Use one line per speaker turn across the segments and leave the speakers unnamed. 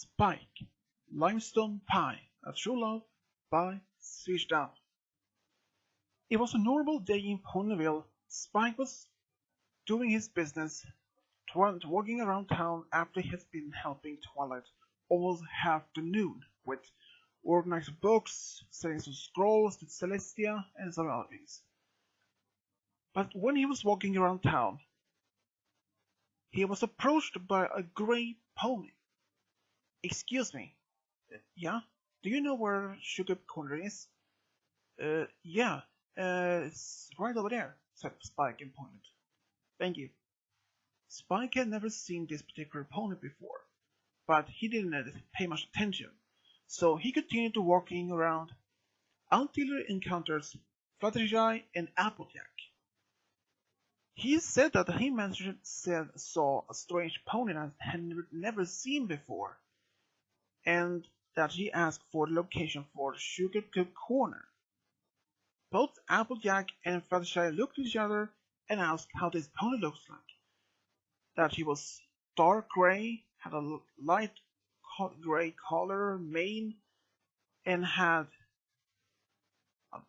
Spike, Limestone Pie, A True Love by Switched Out. It was a normal day in Ponyville. Spike was doing his business, walking around town after he has been helping Twilight almost half the noon with organizing books, selling some scrolls to Celestia, and some other things. But when he was walking around town, he was approached by a gray pony. "Excuse me, yeah? Do you know where Sugar Corner is?" Yeah, it's right over there," said Spike and pointed. "Thank you." Spike had never seen this particular pony before, but he didn't pay much attention, so he continued to walking around until he encounters Fluttershy and Applejack. He said that he saw a strange pony that he had never seen before, and that he asked for the location for Sugar Cook Corner. Both Applejack and Fluttershy looked at each other and asked how this pony looks like. That he was dark gray, had a light gray collar, mane, and had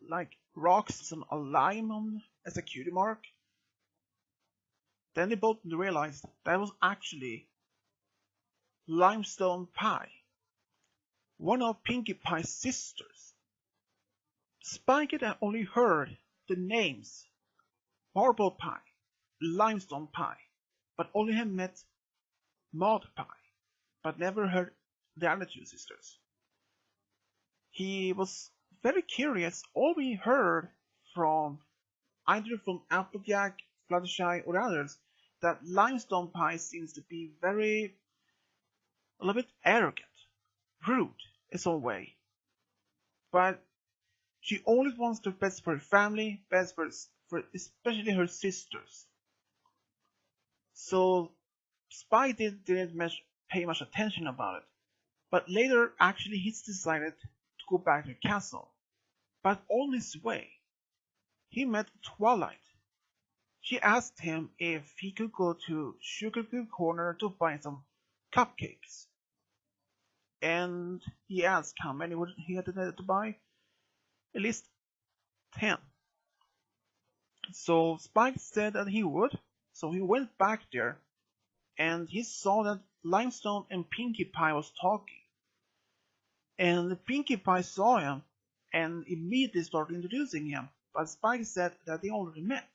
like rocks and a lime on as a cutie mark. Then they both realized that was actually Limestone Pie, one of Pinkie Pie's sisters. Spike had only heard the names Marble Pie, Limestone Pie, but only had met Maud Pie, but never heard the other two sisters. He was very curious. All we heard from either from Applejack, Fluttershy, or others that Limestone Pie seems to be a little bit arrogant, rude in some way, but she always wants the best for her family, best for especially her sisters. So Spike didn't pay much attention about it, but later actually he's decided to go back to the castle. But on his way, he met Twilight. She asked him if he could go to Sugar Cube Corner to buy some cupcakes. And he asked how many he had to buy. At least 10. So Spike said that he would, so he went back there, and he saw that Limestone and Pinkie Pie was talking. And Pinkie Pie saw him, and immediately started introducing him, but Spike said that they already met.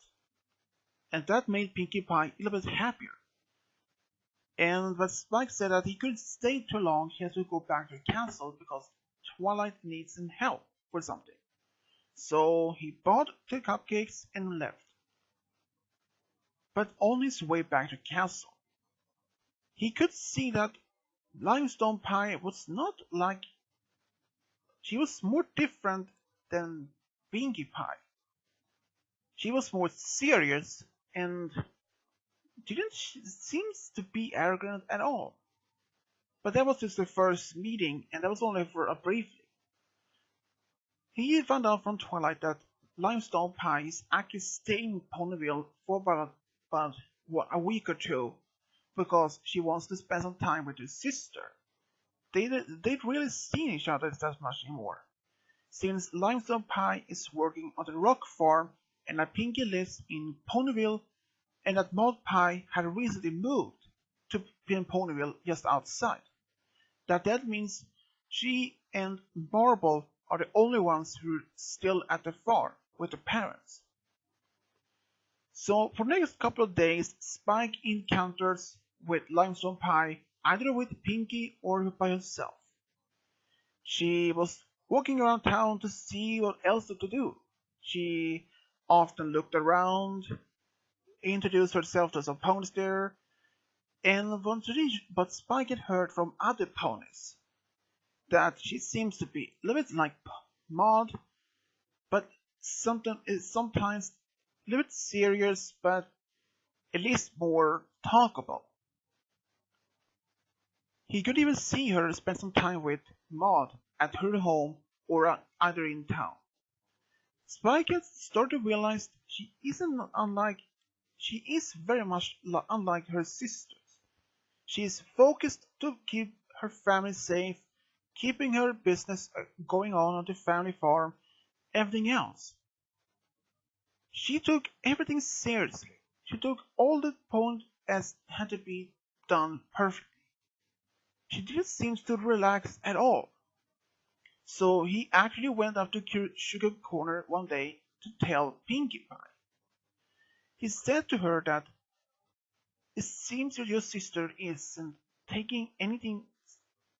And that made Pinkie Pie a little bit happier. But Spike said that he couldn't stay too long, he has to go back to the castle because Twilight needs some help for something. So he bought the cupcakes and left. But on his way back to the castle, he could see that Limestone Pie was not like... She was more different than Pinkie Pie. She was more serious and didn't seem to be arrogant at all. But that was just the first meeting, and that was only for a briefly. He found out from Twilight that Limestone Pie is actually staying in Ponyville for about a week or two because she wants to spend some time with her sister. They've really seen each other that much anymore, since Limestone Pie is working on the rock farm and that Pinkie lives in Ponyville, and that Maud Pie had recently moved to Ponyville just outside. That means she and Marble are the only ones who are still at the farm with their parents. So for the next couple of days, Spike encounters with Limestone Pie either with Pinkie or by herself. She was walking around town to see what else to do. She often looked around, introduced herself to some ponies there, but Spike had heard from other ponies that she seems to be a little bit like Maud, but sometimes a little bit serious, but at least more talkable. He could even see her spend some time with Maud at her home or either in town. Spike had started to realize she is very much unlike her sisters. She is focused to keep her family safe, keeping her business going on the family farm, everything else. She took everything seriously. She took all the points as had to be done perfectly. She didn't seem to relax at all. So he actually went up to Sugar Corner one day to tell Pinkie Pie. He said to her that it seems that your sister isn't taking anything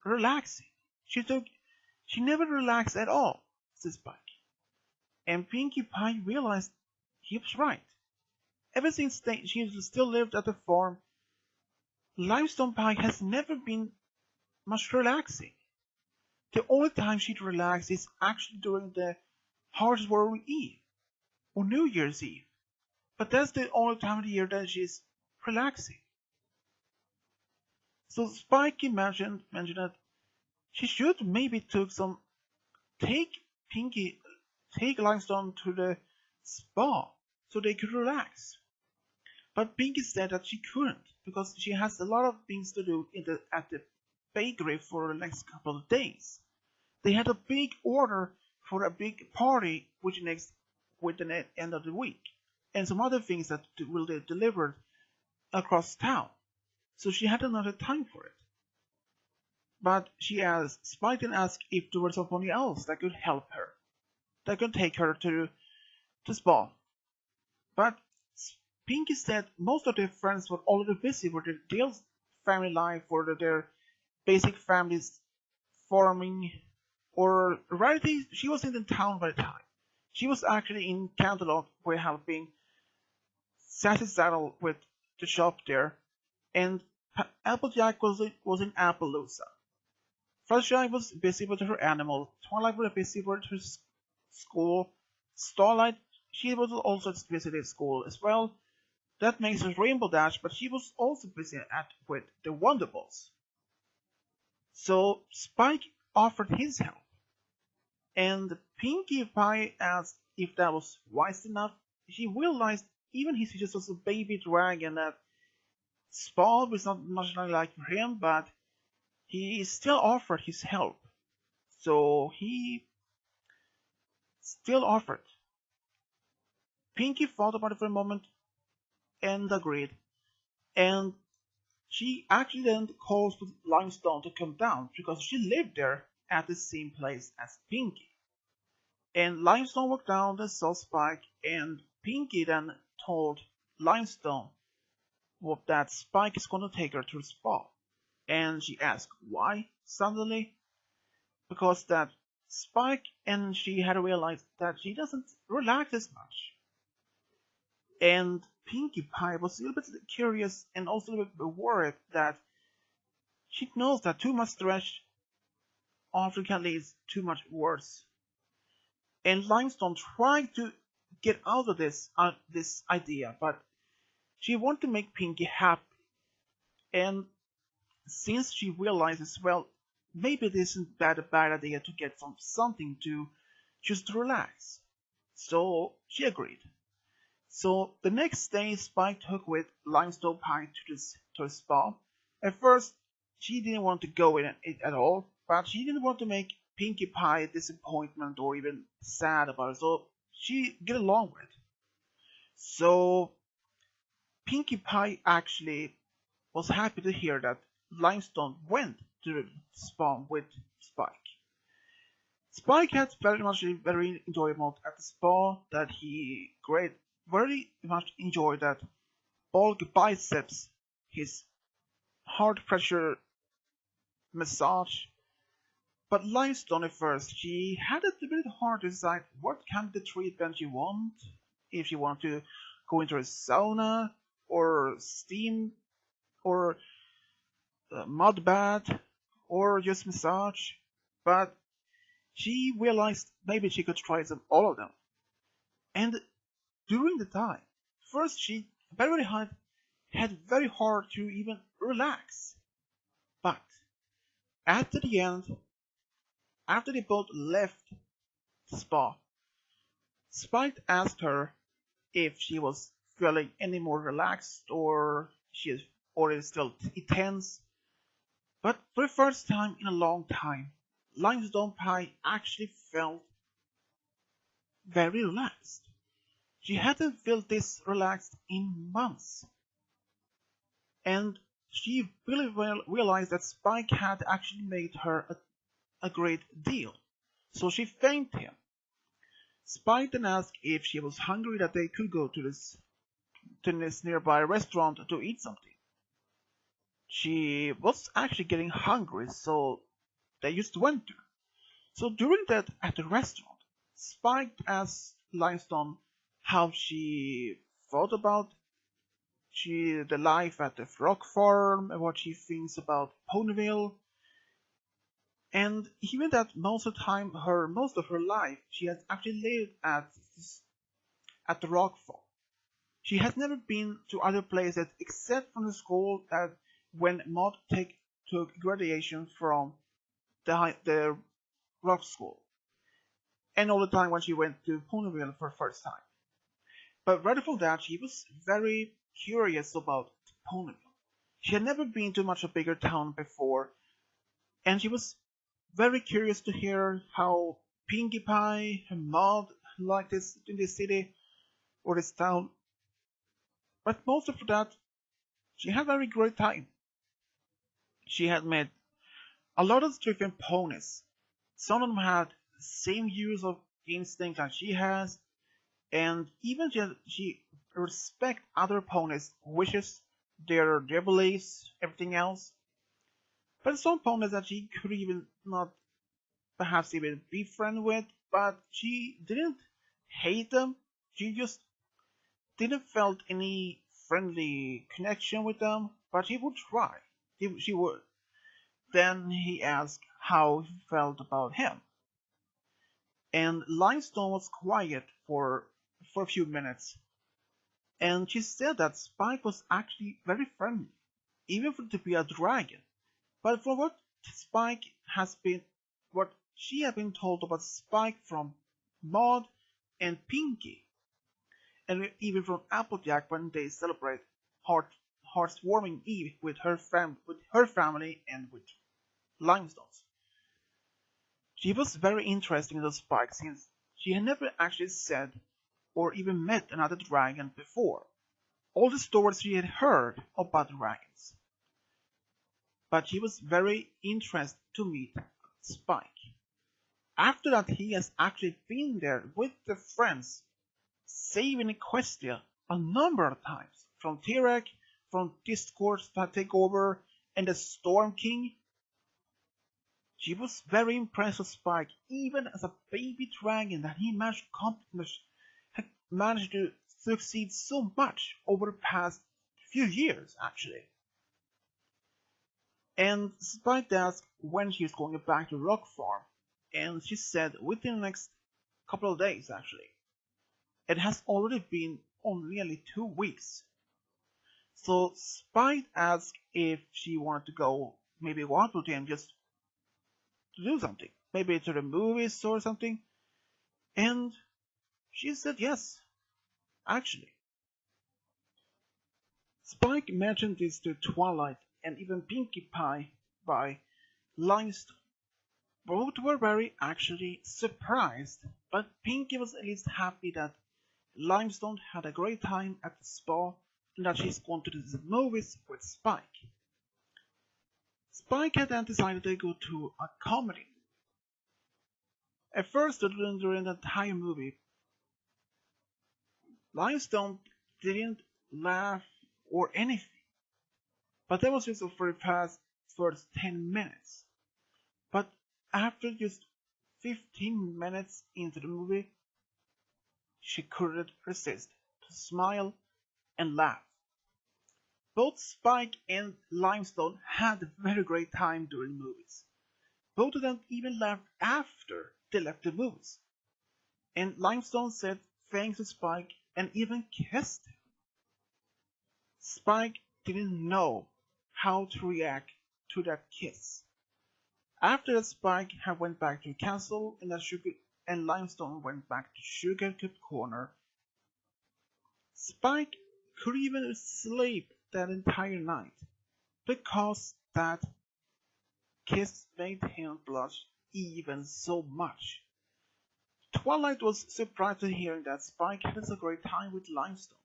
relaxing. She never relaxed at all, says Spike. And Pinkie Pie realized he was right. Ever since she still lived at the farm, Limestone Pie has never been much relaxing. The only time she'd relax is actually during the Harvest Eve or New Year's Eve. But that's the only time of the year that she's relaxing. So Spike mentioned that she should maybe take Pinkie, take Limestone to the spa so they could relax. But Pinkie said that she couldn't because she has a lot of things to do at the bakery for the next couple of days. They had a big order for a big party with the end of the week, and some other things that will be delivered across town. So she had another time for it. But Spike then asked if there was somebody else that could help her, that could take her to the spa. But Pinkie said most of their friends were already busy with their family life or their basic families farming, or rather, she wasn't in town by the time. She was actually in Canterlot where helping Sassy Saddle with the shop there, and Applejack was in Appaloosa. Fluttershy was busy with her animal, Twilight was busy with her school, Starlight, she was also busy at school as well. That makes her Rainbow Dash, but she was also busy with the Wonderballs. So Spike offered his help, and Pinkie Pie asked if that was wise enough. She realized even if he just was a baby dragon that Spall was not much like him, but he still offered his help. So he still offered. Pinkie thought about it for a moment and agreed. And she actually then calls to Limestone to come down because she lived there at the same place as Pinkie. And Limestone walked down and saw Spike, and Pinkie then told Limestone that Spike is going to take her to the spa. And she asked why suddenly, because that Spike and she had realized that she doesn't relax as much. And Pinkie Pie was a little bit curious and also a little bit worried that she knows that too much stress often can lead to much worse. And Limestone tried to get out of this idea, but she wanted to make Pinkie happy. And since she realizes, well, maybe it isn't a bad idea to get something to just relax. So she agreed. So the next day, Spike took with Limestone Pie to the spa. At first, she didn't want to go in it at all, but she didn't want to make Pinkie Pie disappointment or even sad about it, so she get along with it. So Pinkie Pie actually was happy to hear that Limestone went to the spa with Spike. Spike had very enjoyable at the spa that he very much enjoyed that bulk biceps, his heart pressure massage. But Limestone at first, she had it a bit hard to decide what kind of treatment she want, if she want to go into a sauna or steam or mud bath or just massage. But she realized maybe she could try all of them. And during the time, first she had very hard to even relax. But after the end, after they both left the spa, Spike asked her if she was feeling any more relaxed or she is still tense. But for the first time in a long time, Limestone Pie actually felt very relaxed. She hadn't felt this relaxed in months, and she really well realized that Spike had actually made her a great deal. So she thanked him. Spike then asked if she was hungry that they could go to this nearby restaurant to eat something. She was actually getting hungry, so they just went there. So during that at the restaurant, Spike asked Limestone how she thought about the life at the rock farm and what she thinks about Ponyville. And even that most of the time, most of her life, she has actually lived at the rock farm. She has never been to other places except from the school that when Maud took graduation from the rock school, and all the time when she went to Ponyville for the first time. But right before that, she was very curious about Ponyville. She had never been to much a bigger town before, and she was very curious to hear how Pinkie Pie and Maud liked this in this city or this town. But most of that, she had a very great time. She had met a lot of different ponies. Some of them had the same use of instinct that she has, and even she respect other ponies' wishes, their beliefs, everything else. But some ponies that she could even not perhaps even be friend with, but she didn't hate them. She just didn't felt any friendly connection with them, but she would try. She would. Then he asked how he felt about him. And Limestone was quiet for a few minutes, and she said that Spike was actually very friendly, even for to be a dragon. But from what she had been told about Spike from Maud and Pinkie, and even from Applejack when they celebrate Heartwarming Eve with her family and with Limestones. She was very interested in Spike since she had never actually said or even met another dragon before. All the stories she had heard about dragons. But she was very interested to meet Spike. After that, he has actually been there with the friends, saving Equestria a number of times, from Tirek, from Discords that take over, and the Storm King. She was very impressed with Spike, even as a baby dragon, that he had managed to succeed so much over the past few years, actually. And Spike asked when she was going back to Rock Farm, and she said within the next couple of days, actually. It has already been on nearly 2 weeks. So Spike asked if she wanted to maybe go out with him just to do something, maybe to the movies or something, and she said yes, actually. Spike mentioned this to Twilight and even Pinkie Pie by Limestone. Both were very actually surprised, but Pinkie was at least happy that Limestone had a great time at the spa and that she's going to the movies with Spike. Spike had then decided to go to a comedy. At first, during the entire movie, Limestone didn't laugh or anything, but that was just for the past first 10 minutes. But after just 15 minutes into the movie, she couldn't resist to smile and laugh. Both Spike and Limestone had a very great time during the movies. Both of them even laughed after they left the movies. And Limestone said thanks to Spike and even kissed him. Spike didn't know how to react to that kiss. After that, Spike had went back to the castle and Limestone went back to Sugarcup Corner. Spike could even sleep that entire night because that kiss made him blush even so much. Twilight was surprised to hear that Spike had a great time with Limestone,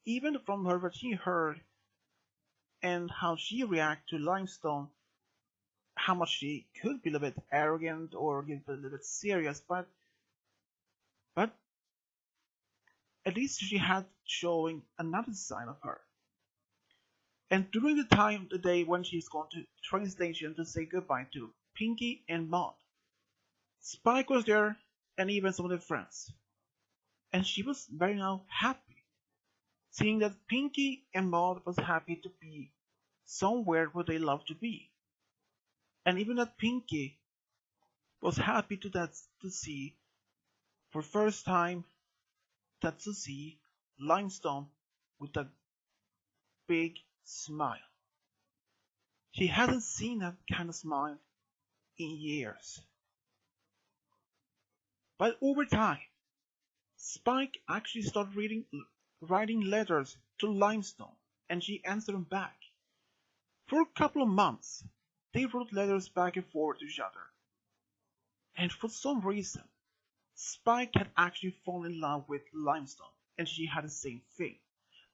even from her what she heard and how she reacted to Limestone, how much she could be a little bit arrogant or a little bit serious, but at least she had showing another side of her. And during the day when she's gone to the train station to say goodbye to Pinky and Maud, Spike was there and even some of their friends. And she was very now happy, seeing that Pinky and Maud was happy to be somewhere where they love to be. And even that Pinky was happy to see for first time to see Limestone with a big smile. She hadn't seen that kind of smile in years. But over time, Spike actually started writing letters to Limestone, and she answered them back. For a couple of months, they wrote letters back and forth to each other. And for some reason, Spike had actually fallen in love with Limestone, and she had the same thing.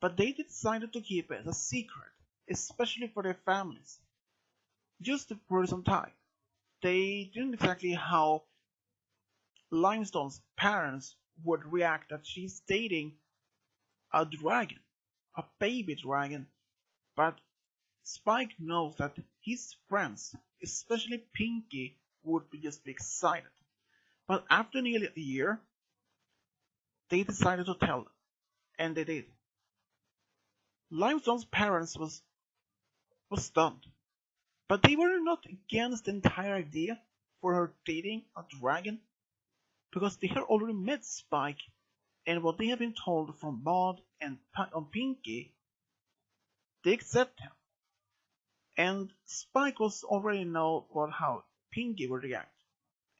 But they decided to keep it a secret, especially for their families. Just for some time. They didn't exactly how Limestone's parents would react that she's dating a dragon, a baby dragon, but Spike knows that his friends, especially Pinky, would be just excited. But after nearly a year, they decided to tell them, and they did. Limestone's parents was stunned, but they were not against the entire idea for her dating a dragon, because they had already met Spike, and what they had been told from Maud and Pinky, they accept him. And Spike was already know about how Pinky would react,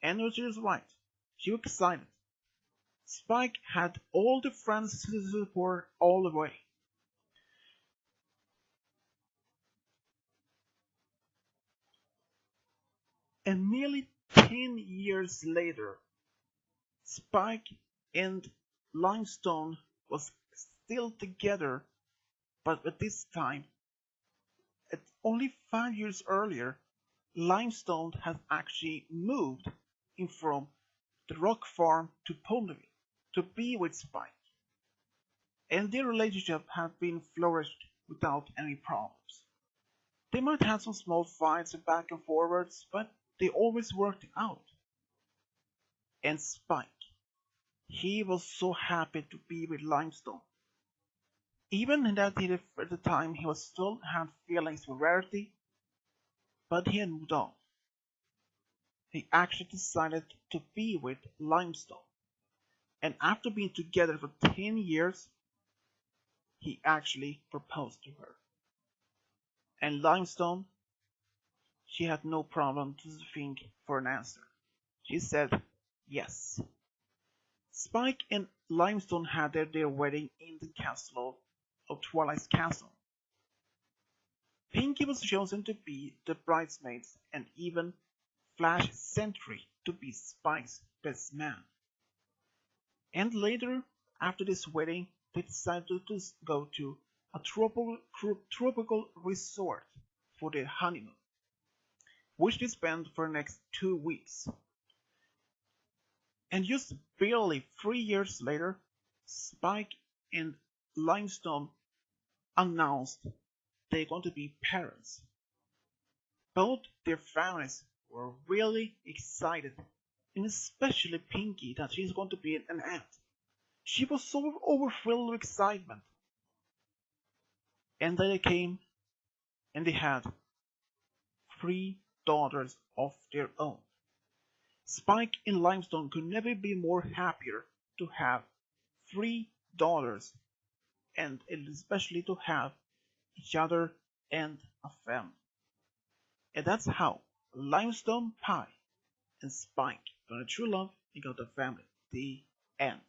and she was right. She was excited. Spike had all the friends to support all the way. And nearly 10 years later, Spike and Limestone was still together, but at this time, at only 5 years earlier, Limestone had actually moved in from the rock farm to Ponyville to be with Spike, and their relationship had been flourished without any problems. They might have some small fights back and forwards, but they always worked out. And Spike, he was so happy to be with Limestone. Even that at the time he was still had feelings for Rarity, but he had moved on. He actually decided to be with Limestone. And after being together for 10 years, he actually proposed to her. And Limestone, she had no problem to think for an answer. She said yes. Spike and Limestone had their wedding in the castle of Twilight's Castle. Pinky was chosen to be the bridesmaid, and even Flash Sentry to be Spike's best man. And later, after this wedding, they decided to go to a tropical resort for their honeymoon, which they spent for the next 2 weeks. And just barely 3 years later, Spike and Limestone announced they're going to be parents. Both their families were really excited, and especially Pinky that she's going to be an aunt. She was so overfilled with excitement. And then they came and they had 3 daughters of their own. Spike and Limestone could never be more happier to have 3 daughters, and especially to have each other and a family. And that's how Limestone Pie and Spike found a true love and got a family. The end.